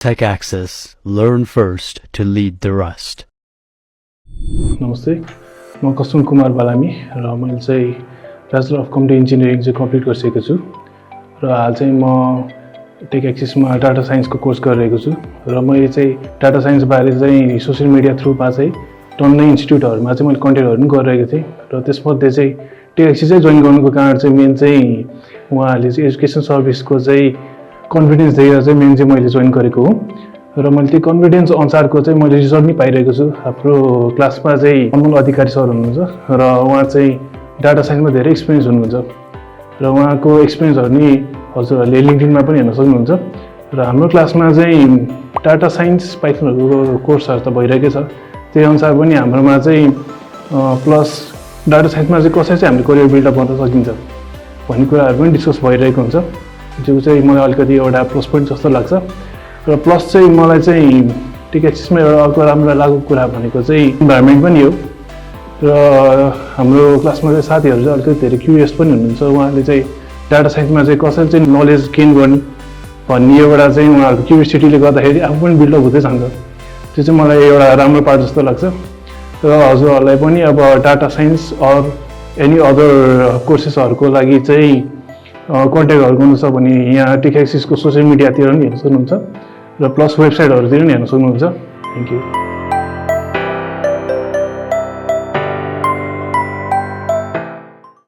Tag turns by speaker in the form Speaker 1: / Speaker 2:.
Speaker 1: TechAxis. Learn first to lead the rest.
Speaker 2: नमस्ते, म कशपुन कुमार बालामी र मैले चाहिँ ब्याचलर अफ कम्प्युटर इन्जिनियरिङ चाहिँ कम्प्लिट गरिसकेको छु र हाल चाहिँ म टेकएक्सिसमा डाटा साइन्सको कोर्स गरिरहेको छु र मैले चाहिँ डाटा साइन्स बारे चाहिँ सोसियल मिडिया थ्रुमा चाहिँ टन्नै इन्स्टिट्युटहरुमा चाहिँ मैले कन्टेन्टहरु पनि गरिरहेको थिएँ र त्यसमध्ये चाहिँ टेकएक्सिस चाहिँ जोइन गर्नुको कारण चाहिँ मेन चाहिँ उहाँहरूले चाहिँ एजुकेसन सर्भिसको चाहिँ कन्फिडेन्स दिएर चाहिँ मेन चाहिँ मैले जोइन गरेको हो र मैले त्यो कन्फिडेन्स अनुसारको चाहिँ मैले रिजल्ट नि पाइरहेको छु। हाम्रो क्लासमा चाहिँ अमल अधिकारी सर हुनुहुन्छ र उहाँ चाहिँ डाटा साइन्समा धेरै एक्सपिरियन्स हुनुहुन्छ र उहाँको एक्सपिरियन्सहरु नि हजुरहरूले लिंक्डइनमा पनि हेर्न सक्नुहुन्छ र हाम्रो क्लासमा चाहिँ डाटा साइन्स पाइथनहरुको कोर्सहरु त भइरहेकै छ। त्यही अनुसार पनि हाम्रोमा चाहिँ प्लस डाटा साइन्समा चाहिँ कसरी चाहिँ हामीले करियर बिल्डअप गर्न सकिन्छ भन्ने कुराहरु पनि डिस्कस भइरहेको हुन्छ, जो चाहिँ मलाई अलिकति एउटा प्लस पोइन्ट जस्तो लाग्छ। र प्लस चाहिँ मलाई चाहिँ टेकएक्सिसमा एउटा अर्को राम्रो लागेको कुरा भनेको चाहिँ इन्भाइरोमेन्ट पनि हो र हाम्रो क्लासमा चाहिँ साथीहरु चाहिँ अलिकति धेरै क्युरियस पनि हुनुहुन्छ। उहाँले चाहिँ डाटा साइन्समा चाहिँ कसरी चाहिँ नलेज गेन गर्ने भन्ने एउटा चाहिँ उहाँहरुको क्युरियोसिटीले गर्दाखेरि आफू पनि बिल्डअप हुँदै जान्छ। त्यो चाहिँ मलाई एउटा राम्रो पार्ट जस्तो लाग्छ र हजुरहरुलाई पनि अब data science or any other कोर्सेसहरुको लागि चाहिँ कन्ट्याक्टहरु गर्नु छ भने यहाँ टेकएक्सिसको सोशल मिडियातिर पनि हेर्न सक्नुहुन्छ र प्लस वेबसाइटहरुतिर पनि हेर्न सक्नुहुन्छ। Thank you.